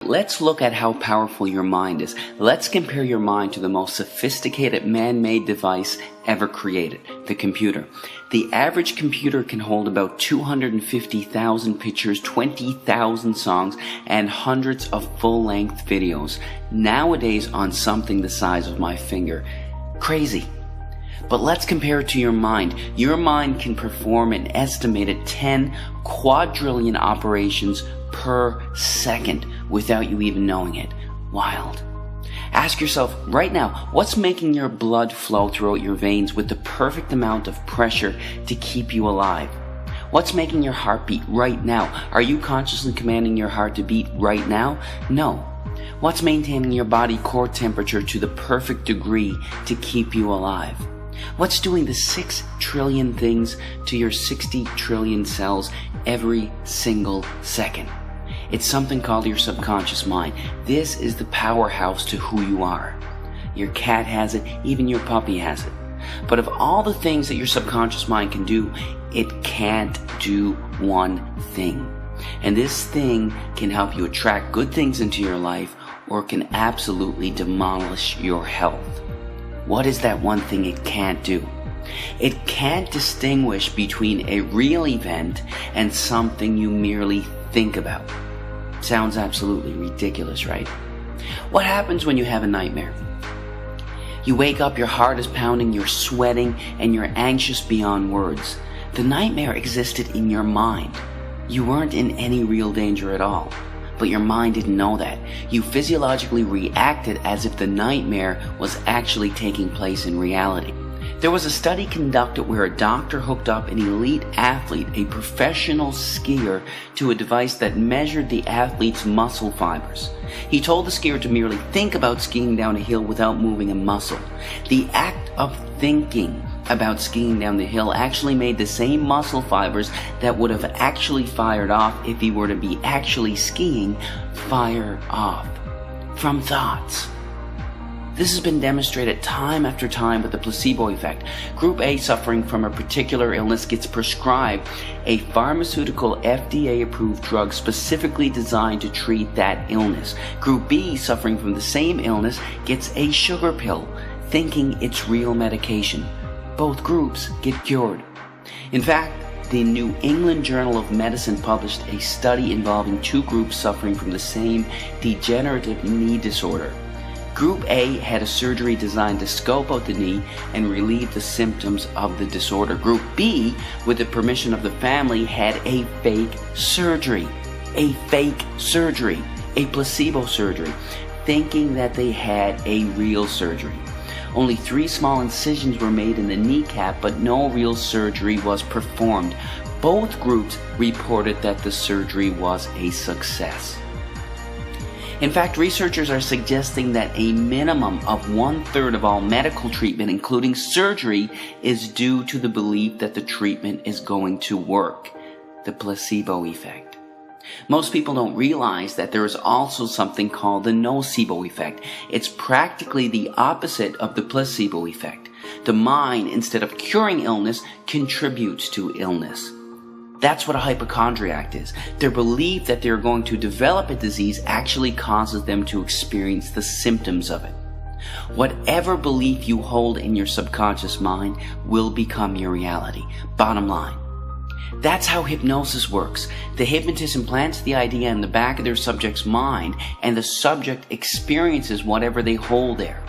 Let's look at how powerful your mind is. Let's compare your mind to the most sophisticated man-made device ever created, the computer. The average computer can hold about 250,000 pictures, 20,000 songs, and hundreds of full-length videos, nowadays on something the size of my finger. Crazy. But let's compare it to your mind. Your mind can perform an estimated 10 quadrillion operations per second without you even knowing it. Wild. Ask yourself right now, what's making your blood flow throughout your veins with the perfect amount of pressure to keep you alive? What's making your heart beat right now? Are you consciously commanding your heart to beat right now? No. What's maintaining your body core temperature to the perfect degree to keep you alive? What's doing the 6 trillion things to your 60 trillion cells every single second? It's something called your subconscious mind. This is the powerhouse to who you are. Your cat has it, even your puppy has it. But of all the things that your subconscious mind can do, it can't do one thing. And this thing can help you attract good things into your life, or can absolutely demolish your health. What is that one thing it can't do? It can't distinguish between a real event and something you merely think about. Sounds absolutely ridiculous, right? What happens when you have a nightmare? You wake up, your heart is pounding, you're sweating, and you're anxious beyond words. The nightmare existed in your mind. You weren't in any real danger at all. But your mind didn't know that. You physiologically reacted as if the nightmare was actually taking place in reality. There was a study conducted where a doctor hooked up an elite athlete, a professional skier, to a device that measured the athlete's muscle fibers. He told the skier to merely think about skiing down a hill without moving a muscle. The act of thinking about skiing down the hill actually made the same muscle fibers that would have actually fired off if he were to be actually skiing fire off from thoughts. This has been demonstrated time after time with the placebo effect. Group A suffering from a particular illness gets prescribed a pharmaceutical FDA-approved drug specifically designed to treat that illness. Group B suffering from the same illness gets a sugar pill, thinking it's real medication. Both groups get cured. In fact, the New England Journal of Medicine published a study involving 2 groups suffering from the same degenerative knee disorder. Group A had a surgery designed to scope out the knee and relieve the symptoms of the disorder. Group B, with the permission of the family, had a fake surgery. A placebo surgery, thinking that they had a real surgery. Only 3 small incisions were made in the kneecap, but no real surgery was performed. Both groups reported that the surgery was a success. In fact, researchers are suggesting that a minimum of 1/3 of all medical treatment, including surgery, is due to the belief that the treatment is going to work. The placebo effect. Most people don't realize that there is also something called the nocebo effect. It's practically the opposite of the placebo effect. The mind, instead of curing illness, contributes to illness. That's what a hypochondriac is. Their belief that they're going to develop a disease actually causes them to experience the symptoms of it. Whatever belief you hold in your subconscious mind will become your reality. Bottom line. That's how hypnosis works. The hypnotist implants the idea in the back of their subject's mind, and the subject experiences whatever they hold there.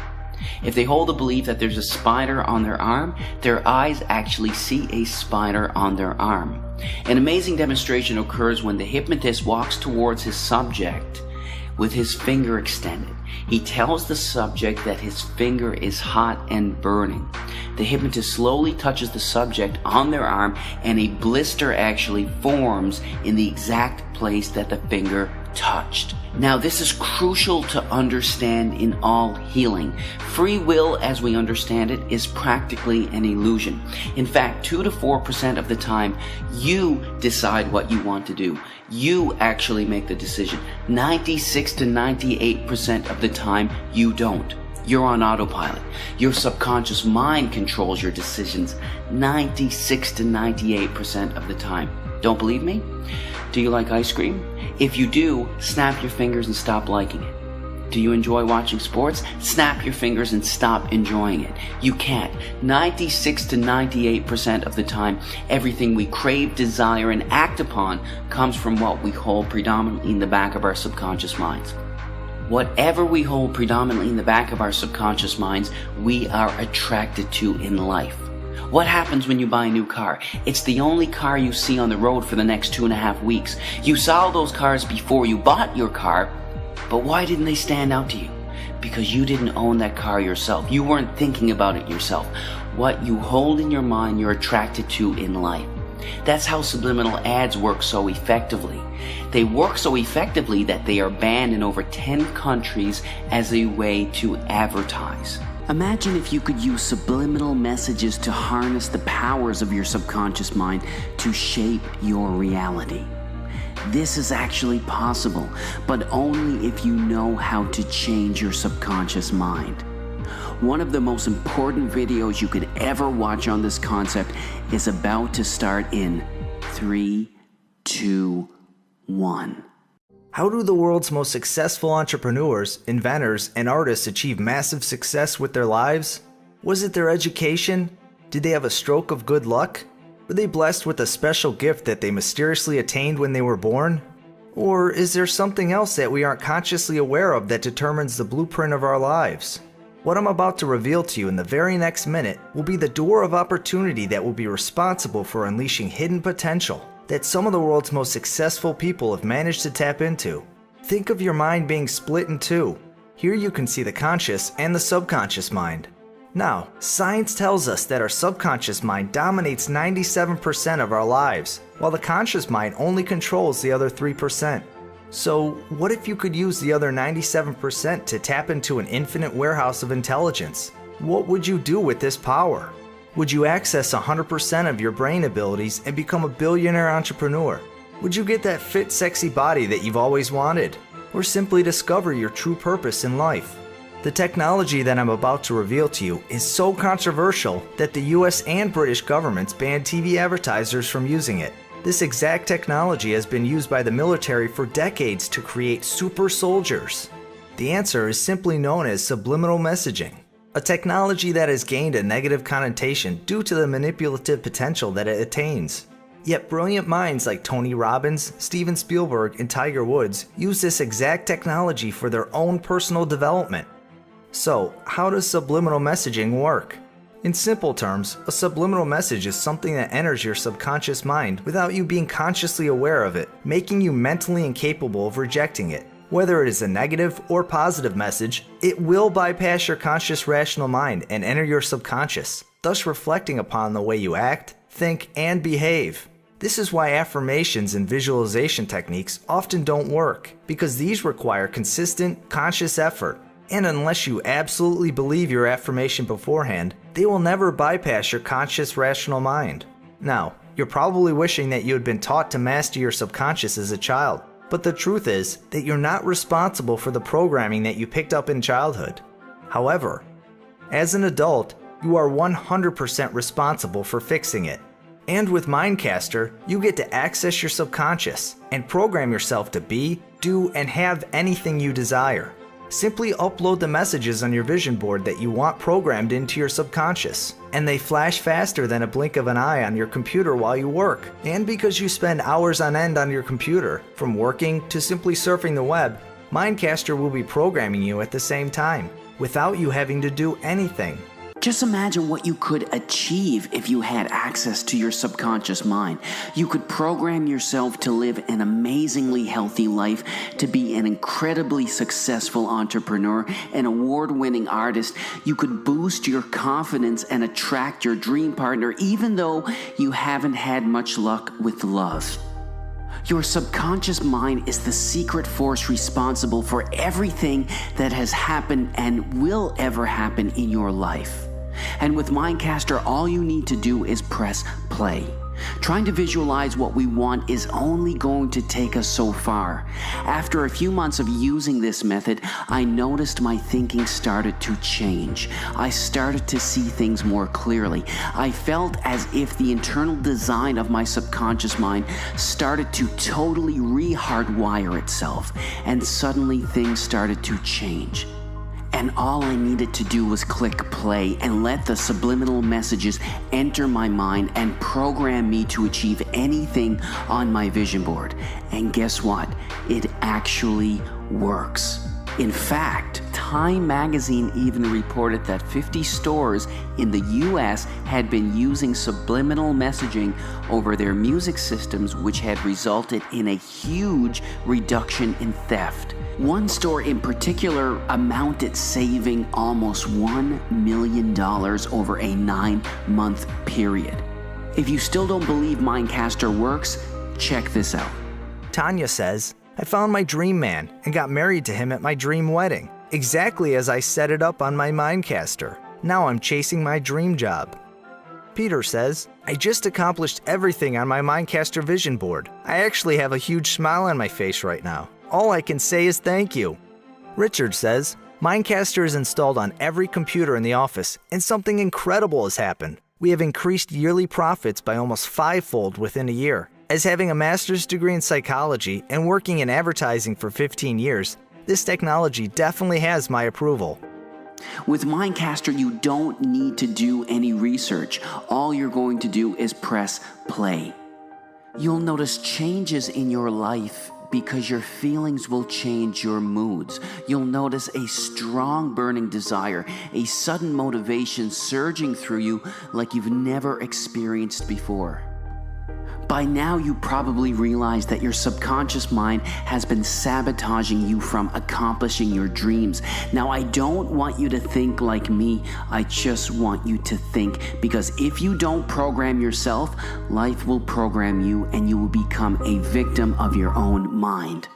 If they hold the belief that there's a spider on their arm, their eyes actually see a spider on their arm. An amazing demonstration occurs when the hypnotist walks towards his subject with his finger extended. He tells the subject that his finger is hot and burning. The hypnotist slowly touches the subject on their arm, and a blister actually forms in the exact place that the finger touched. Now, this is crucial to understand in all healing. Free will, as we understand it, is practically an illusion. In fact, 2 to 4% of the time, you decide what you want to do. You actually make the decision. 96 to 98% of the time, you don't. You're on autopilot. Your subconscious mind controls your decisions 96 to 98% of the time. Don't believe me? Do you like ice cream? If you do, snap your fingers and stop liking it. Do you enjoy watching sports? Snap your fingers and stop enjoying it. You can't. 96 to 98% of the time, everything we crave, desire, and act upon comes from what we hold predominantly in the back of our subconscious minds. Whatever we hold predominantly in the back of our subconscious minds, we are attracted to in life. What happens when you buy a new car? It's the only car you see on the road for the next 2.5 weeks. You saw those cars before you bought your car, but why didn't they stand out to you? Because you didn't own that car yourself. You weren't thinking about it yourself. What you hold in your mind, you're attracted to in life. That's how subliminal ads work so effectively. They work so effectively that they are banned in over 10 countries as a way to advertise. Imagine if you could use subliminal messages to harness the powers of your subconscious mind to shape your reality. This is actually possible, but only if you know how to change your subconscious mind. One of the most important videos you could ever watch on this concept is about to start in 3, 2, 1. How do the world's most successful entrepreneurs, inventors, and artists achieve massive success with their lives? Was it their education? Did they have a stroke of good luck? Were they blessed with a special gift that they mysteriously attained when they were born? Or is there something else that we aren't consciously aware of that determines the blueprint of our lives? What I'm about to reveal to you in the very next minute will be the door of opportunity that will be responsible for unleashing hidden potential that some of the world's most successful people have managed to tap into. Think of your mind being split in two. Here you can see the conscious and the subconscious mind. Now, science tells us that our subconscious mind dominates 97% of our lives, while the conscious mind only controls the other 3%. So, what if you could use the other 97% to tap into an infinite warehouse of intelligence? What would you do with this power? Would you access 100% of your brain abilities and become a billionaire entrepreneur? Would you get that fit, sexy body that you've always wanted? Or simply discover your true purpose in life? The technology that I'm about to reveal to you is so controversial that the US and British governments banned TV advertisers from using it. This exact technology has been used by the military for decades to create super soldiers. The answer is simply known as subliminal messaging, a technology that has gained a negative connotation due to the manipulative potential that it attains. Yet brilliant minds like Tony Robbins, Steven Spielberg, and Tiger Woods use this exact technology for their own personal development. So, how does subliminal messaging work? In simple terms, a subliminal message is something that enters your subconscious mind without you being consciously aware of it, making you mentally incapable of rejecting it. Whether it is a negative or positive message, it will bypass your conscious rational mind and enter your subconscious, thus reflecting upon the way you act, think, and behave. This is why affirmations and visualization techniques often don't work, because these require consistent, conscious effort. And unless you absolutely believe your affirmation beforehand, they will never bypass your conscious rational mind. Now, you're probably wishing that you had been taught to master your subconscious as a child, but the truth is that you're not responsible for the programming that you picked up in childhood. However, as an adult, you are 100% responsible for fixing it. And with Mindcaster, you get to access your subconscious and program yourself to be, do, and have anything you desire. Simply upload the messages on your vision board that you want programmed into your subconscious, and they flash faster than a blink of an eye on your computer while you work. And because you spend hours on end on your computer, from working to simply surfing the web, Mindcaster will be programming you at the same time, without you having to do anything. Just imagine what you could achieve if you had access to your subconscious mind. You could program yourself to live an amazingly healthy life, to be an incredibly successful entrepreneur, an award-winning artist. You could boost your confidence and attract your dream partner, even though you haven't had much luck with love. Your subconscious mind is the secret force responsible for everything that has happened and will ever happen in your life. And with Mindcaster, all you need to do is press play. Trying to visualize what we want is only going to take us so far. After a few months of using this method, I noticed my thinking started to change. I started to see things more clearly. I felt as if the internal design of my subconscious mind started to totally re-hardwire itself, and suddenly things started to change. And all I needed to do was click play and let the subliminal messages enter my mind and program me to achieve anything on my vision board. And guess what? It actually works. In fact, Time magazine even reported that 50 stores in the US had been using subliminal messaging over their music systems, which had resulted in a huge reduction in theft. One store in particular amounted saving almost $1 million over a 9-month period. If you still don't believe Mindcaster works, check this out. Tanya says, I found my dream man and got married to him at my dream wedding, exactly as I set it up on my Mindcaster. Now I'm chasing my dream job. Peter says, I just accomplished everything on my Mindcaster vision board. I actually have a huge smile on my face right now. All I can say is thank you. Richard says, Mindcaster is installed on every computer in the office, and something incredible has happened. We have increased yearly profits by almost 5-fold within a year. As having a master's degree in psychology and working in advertising for 15 years, this technology definitely has my approval. With Mindcaster, you don't need to do any research. All you're going to do is press play. You'll notice changes in your life because your feelings will change your moods. You'll notice a strong burning desire, a sudden motivation surging through you like you've never experienced before. By now, you probably realize that your subconscious mind has been sabotaging you from accomplishing your dreams. Now, I don't want you to think like me. I just want you to think, because if you don't program yourself, life will program you and you will become a victim of your own mind.